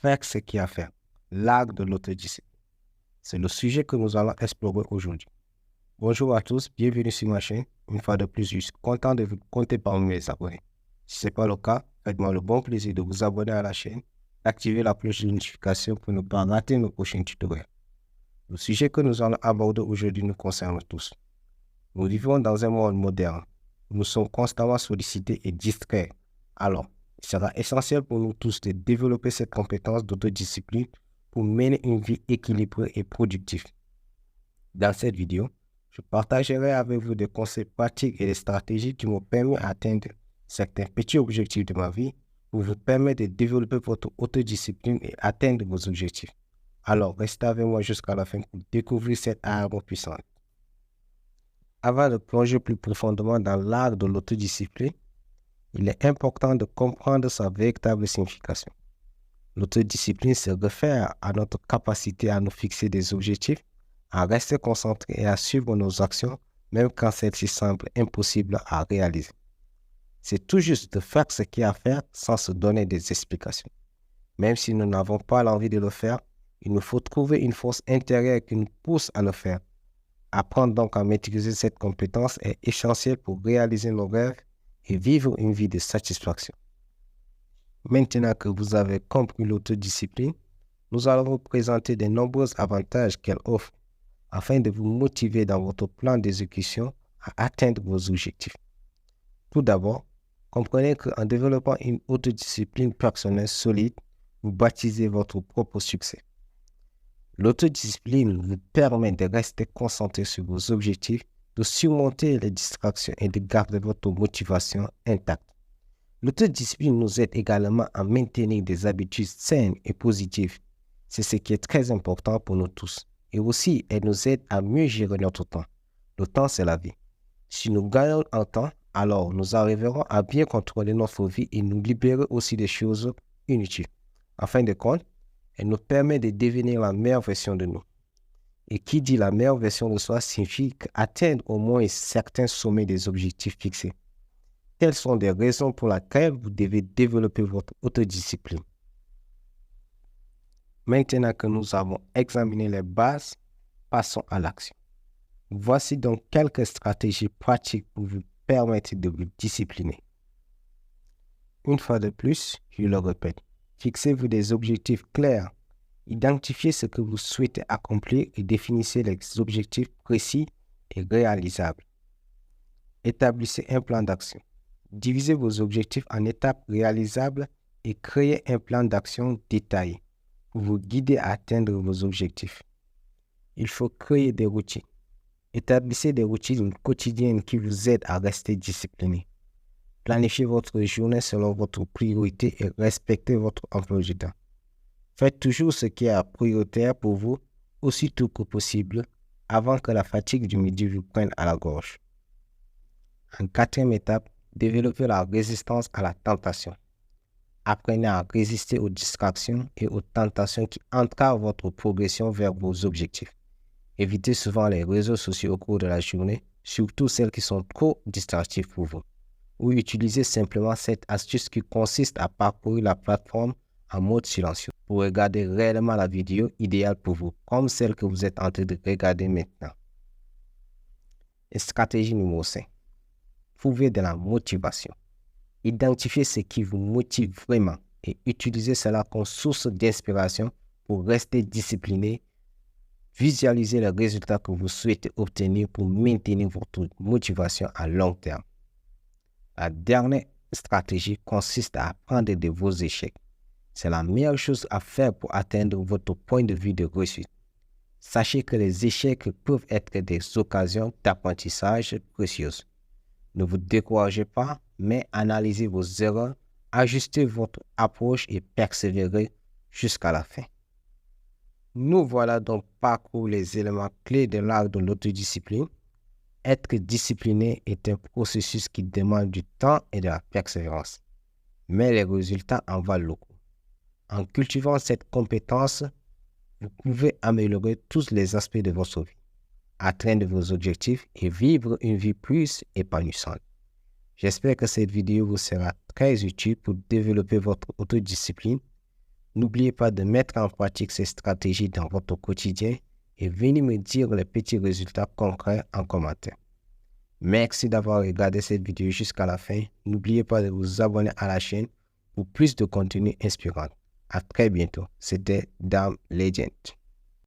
faire ce qu'il y a à faire, l'art de l'autodiscipline. C'est le sujet que nous allons explorer aujourd'hui. Bonjour à tous, bienvenue sur ma chaîne. Une fois de plus, je suis content de vous compter parmi mes abonnés. Si ce n'est pas le cas, faites-moi le bon plaisir de vous abonner à la chaîne, d'activer la cloche de notification pour ne pas rater nos prochains tutoriels. Le sujet que nous allons aborder aujourd'hui nous concerne tous. Nous vivons dans un monde moderne où nous sommes constamment sollicités et distraits. Alors, il sera essentiel pour nous tous de développer cette compétence d'autodiscipline pour mener une vie équilibrée et productive. Dans cette vidéo, je partagerai avec vous des conseils pratiques et des stratégies qui m'ont permis d'atteindre certains petits objectifs de ma vie pour vous permettre de développer votre autodiscipline et atteindre vos objectifs. Alors, restez avec moi jusqu'à la fin pour découvrir cette arme puissante. Avant de plonger plus profondément dans l'art de l'autodiscipline, il est important de comprendre sa véritable signification. L'autodiscipline se réfère à notre capacité à nous fixer des objectifs, à rester concentré et à suivre nos actions, même quand celles-ci semblent impossibles à réaliser. C'est tout juste de faire ce qu'il y a à faire sans se donner des explications. Même si nous n'avons pas l'envie de le faire, il nous faut trouver une force intérieure qui nous pousse à le faire. Apprendre donc à maîtriser cette compétence est essentiel pour réaliser nos rêves et vivre une vie de satisfaction. Maintenant que vous avez compris l'autodiscipline, nous allons vous présenter de nombreux avantages qu'elle offre afin de vous motiver dans votre plan d'exécution à atteindre vos objectifs. Tout d'abord, comprenez qu'en développant une autodiscipline personnelle solide, vous baptisez votre propre succès. L'autodiscipline vous permet de rester concentré sur vos objectifs, de surmonter les distractions et de garder votre motivation intacte. L'autodiscipline nous aide également à maintenir des habitudes saines et positives. C'est ce qui est très important pour nous tous. Et aussi, elle nous aide à mieux gérer notre temps. Le temps, c'est la vie. Si nous gagnons en temps, alors nous arriverons à bien contrôler notre vie et nous libérer aussi des choses inutiles. En fin de compte, elle nous permet de devenir la meilleure version de nous. Et qui dit la meilleure version de soi signifie atteindre au moins certains sommets des objectifs fixés. Quelles sont les raisons pour lesquelles vous devez développer votre autodiscipline? Maintenant que nous avons examiné les bases, passons à l'action. Voici donc quelques stratégies pratiques pour vous permettre de vous discipliner. Une fois de plus, je le répète, fixez-vous des objectifs clairs. Identifiez ce que vous souhaitez accomplir et définissez les objectifs précis et réalisables. Établissez un plan d'action. Divisez vos objectifs en étapes réalisables et créez un plan d'action détaillé pour vous guider à atteindre vos objectifs. Il faut créer des routines. Établissez des routines quotidiennes qui vous aident à rester discipliné. Planifiez votre journée selon votre priorité et respectez votre emploi du temps. Faites toujours ce qui est prioritaire pour vous aussitôt que possible avant que la fatigue du midi vous prenne à la gorge. En quatrième étape, développez la résistance à la tentation. Apprenez à résister aux distractions et aux tentations qui entravent votre progression vers vos objectifs. Évitez souvent les réseaux sociaux au cours de la journée, surtout celles qui sont trop distractives pour vous. Ou utilisez simplement cette astuce qui consiste à parcourir la plateforme en mode silencieux pour regarder réellement la vidéo idéale pour vous, comme celle que vous êtes en train de regarder maintenant. Et stratégie numéro 5. Trouvez de la motivation. Identifiez ce qui vous motive vraiment et utilisez cela comme source d'inspiration pour rester discipliné. Visualisez les résultats que vous souhaitez obtenir pour maintenir votre motivation à long terme. La dernière stratégie consiste à apprendre de vos échecs. C'est la meilleure chose à faire pour atteindre votre point de vue de réussite. Sachez que les échecs peuvent être des occasions d'apprentissage précieuses. Ne vous découragez pas, mais analysez vos erreurs, ajustez votre approche et persévérez jusqu'à la fin. Nous voilà donc parcouru les éléments clés de l'art de l'autodiscipline. Être discipliné est un processus qui demande du temps et de la persévérance, mais les résultats en valent le coup. En cultivant cette compétence, vous pouvez améliorer tous les aspects de votre vie, atteindre vos objectifs et vivre une vie plus épanouissante. J'espère que cette vidéo vous sera très utile pour développer votre autodiscipline. N'oubliez pas de mettre en pratique ces stratégies dans votre quotidien et venez me dire les petits résultats concrets en commentaire. Merci d'avoir regardé cette vidéo jusqu'à la fin. N'oubliez pas de vous abonner à la chaîne pour plus de contenu inspirant. À très bientôt. C'était Dame Legend.